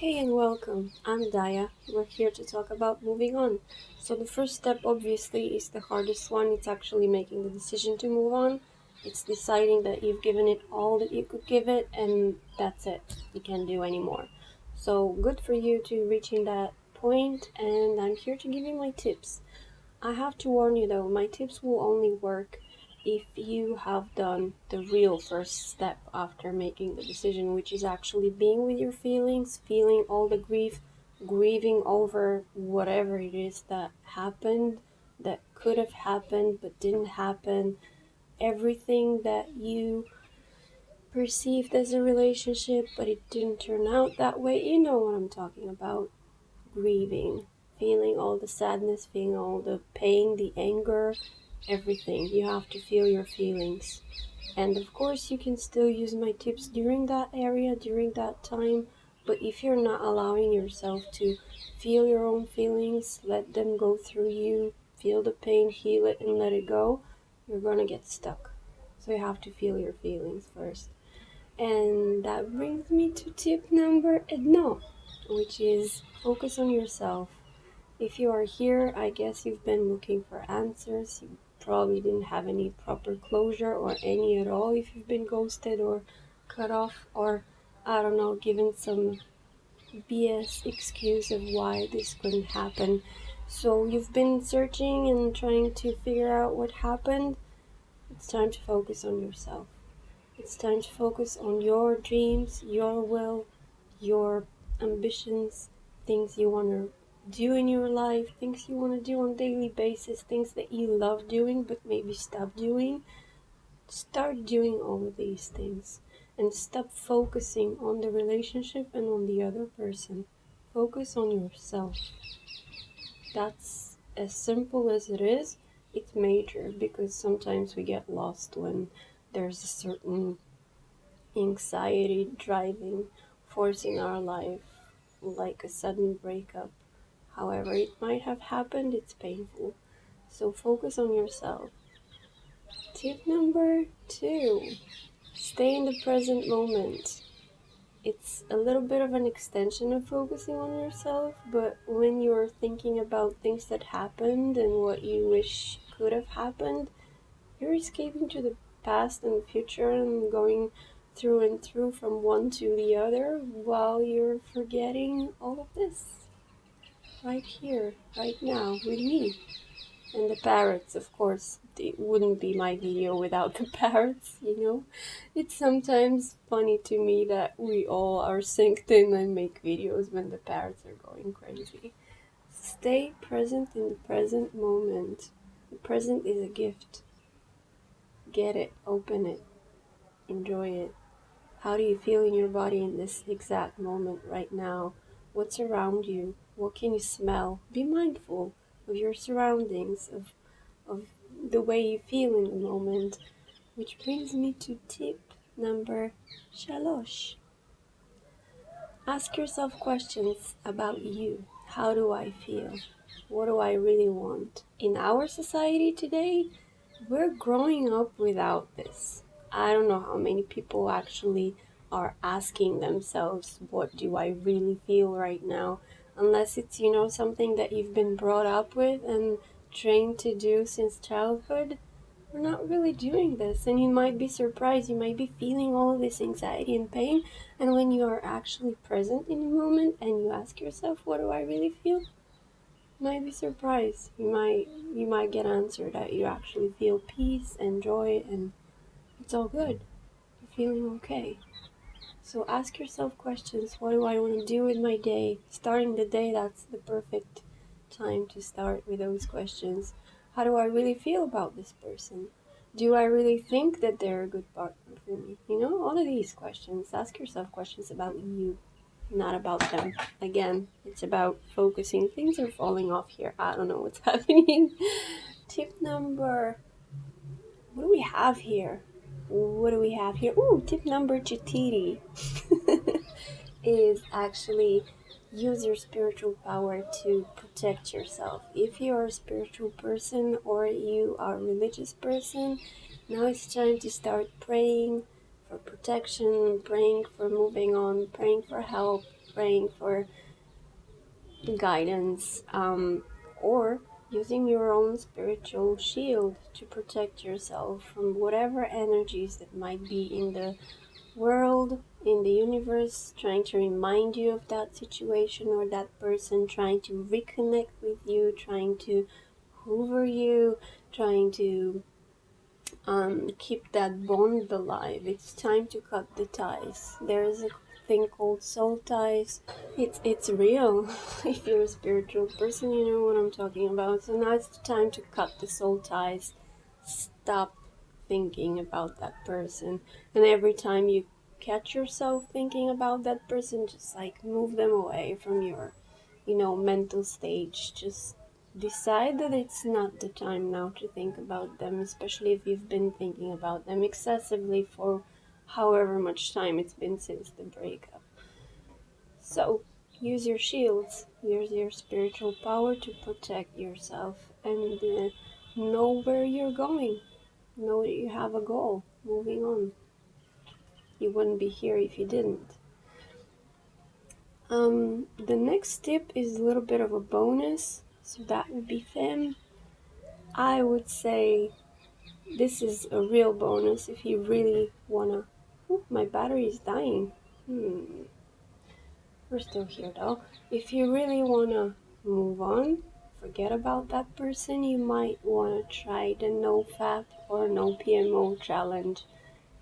Hey and welcome. I'm Daya. We're here to talk about moving on. So the first step obviously is the hardest one. It's actually making the decision to move on. It's deciding that you've given it all that you could give it and that's it. You can't do anymore. So good for you to reaching that point, and I'm here to give you my tips. I have to warn you though, my tips will only work if you have done the real first step after making the decision, which is actually being with your feelings, feeling all the grief, grieving over whatever it is that happened, that could have happened but didn't happen, everything that you perceived as a relationship but it didn't turn out that way. You know what I'm talking about. Grieving, feeling all the sadness, feeling all the pain, the anger, everything. You have to feel your feelings. And of course, you can still use my tips during that area, during that time. But if you're not allowing yourself to feel your own feelings, let them go through you, feel the pain, heal it, and let it go, you're gonna get stuck. So you have to feel your feelings first. And that brings me to tip number no, which is focus on yourself. If you are here, I guess you've been looking for answers. You probably didn't have any proper closure or any at all if you've been ghosted or cut off or, I don't know, given some BS excuse of why this couldn't happen. So you've been searching and trying to figure out what happened. It's time to focus on yourself. It's time to focus on your dreams, your will, your ambitions, things you want to do in your life, things you want to do on a daily basis, things that you love doing but maybe stop doing. Start doing all of these things and stop focusing on the relationship and on the other person. Focus on yourself. That's as simple as it is. It's major because sometimes we get lost when there's a certain anxiety driving, forcing our life, like a sudden breakup. However, it might have happened, it's painful. So focus on yourself. Tip number 2, stay in the present moment. It's a little bit of an extension of focusing on yourself, but when you're thinking about things that happened and what you wish could have happened, you're escaping to the past and the future and going through and through from one to the other while you're forgetting all of this right here, right now, with me. And the parrots, of course, it wouldn't be my video without the parrots, you know? It's sometimes funny to me that we all are synced in and make videos when the parrots are going crazy. Stay present in the present moment. The present is a gift. Get it, open it, enjoy it. How do you feel in your body in this exact moment right now? What's around you? What can you smell? Be mindful of your surroundings, of the way you feel in the moment. Which brings me to tip number shalosh. Ask yourself questions about you. How do I feel? What do I really want? In our society today, we're growing up without this. I don't know how many people actually are asking themselves, what do I really feel right now? Unless it's, something that you've been brought up with and trained to do since childhood. We're not really doing this, and you might be surprised. You might be feeling all of this anxiety and pain, and when you are actually present in the moment and you ask yourself, what do I really feel? You might be surprised. You might get answered that you actually feel peace and joy, and it's all good. You're feeling okay. So ask yourself questions. What do I want to do with my day? Starting the day, that's the perfect time to start with those questions. How do I really feel about this person? Do I really think that they're a good partner for me? All of these questions. Ask yourself questions about you, not about them. Again, it's about focusing. Things are falling off here. I don't know what's happening. Tip number... What do we have here? What do we have here? Ooh, tip number chitiri is actually use your spiritual power to protect yourself. If you are a spiritual person or you are a religious person, now it's time to start praying for protection, praying for moving on, praying for help, praying for guidance, or using your own spiritual shield to protect yourself from whatever energies that might be in the world, in the universe, trying to remind you of that situation or that person, trying to reconnect with you, trying to hoover you, trying to keep that bond alive. It's time to cut the ties. There's a thing called soul ties. It's real. If you're a spiritual person, you know what I'm talking about. So now it's time to cut the soul ties. Stop thinking about that person. And every time you catch yourself thinking about that person, just like move them away from your, mental stage. Just decide that it's not the time now to think about them, especially if you've been thinking about them excessively for however much time it's been since the breakup. So, use your shields, use your spiritual power to protect yourself, and know where you're going. Know that you have a goal. Moving on. You wouldn't be here if you didn't. The next tip is a little bit of a bonus, so that would be fem. I would say this is a real bonus if you really wanna. Ooh, my battery is dying. We're still here though. If you really wanna move on, forget about that person, you might wanna try the no fap or no PMO challenge.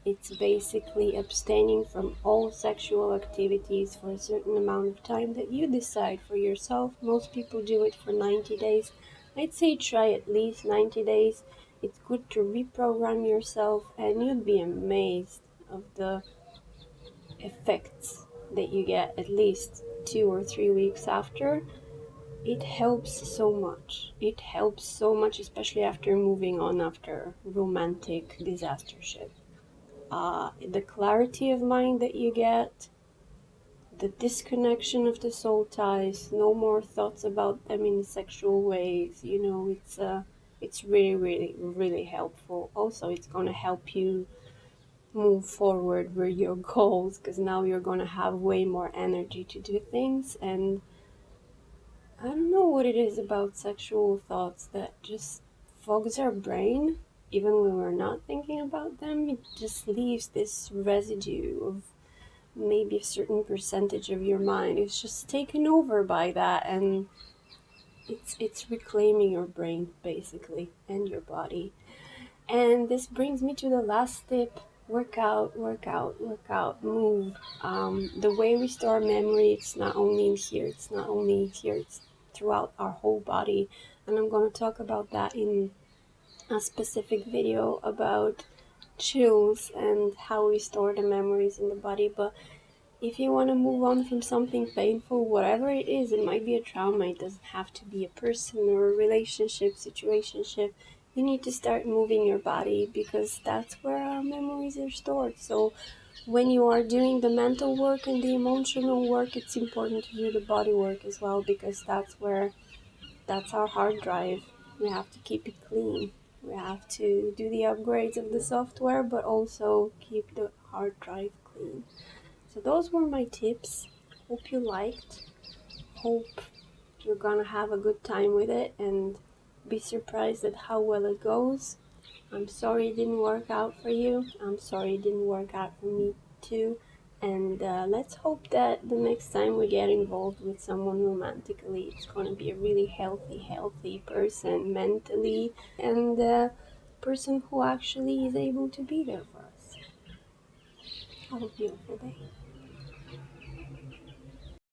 It's basically abstaining from all sexual activities for a certain amount of time that you decide for yourself. Most people do it for 90 days. I'd say try at least 90 days. It's good to reprogram yourself, and you'd be amazed of the effects that you get at least 2 or 3 weeks after. It helps so much. It helps so much, especially after moving on after romantic disastership. The clarity of mind that you get, the disconnection of the soul ties, no more thoughts about them in sexual ways. It's really, really, really helpful. Also, it's gonna help you move forward with your goals, because now you're gonna have way more energy to do things. And I don't know what it is about sexual thoughts that just fogs our brain. Even when we're not thinking about them, it just leaves this residue of maybe a certain percentage of your mind is just taken over by that, and it's reclaiming your brain basically and your body. And this brings me to the last tip: work out, work out, work out, move. The way we store memory, it's not only in here, it's throughout our whole body. And I'm going to talk about that in a specific video about chills and how we store the memories in the body. But if you want to move on from something painful, whatever it is, it might be a trauma, it doesn't have to be a person or a relationship, situationship. You need to start moving your body, because that's where our memories are stored. So when you are doing the mental work and the emotional work, it's important to do the body work as well, because that's our hard drive. We have to keep it clean. We have to do the upgrades of the software, but also keep the hard drive clean. So those were my tips. Hope you liked. Hope you're gonna have a good time with it and be surprised at how well it goes. I'm sorry it didn't work out for you. I'm sorry it didn't work out for me too. And let's hope that the next time we get involved with someone romantically, it's gonna be a really healthy person mentally, and a person who actually is able to be there for us. Have a beautiful day.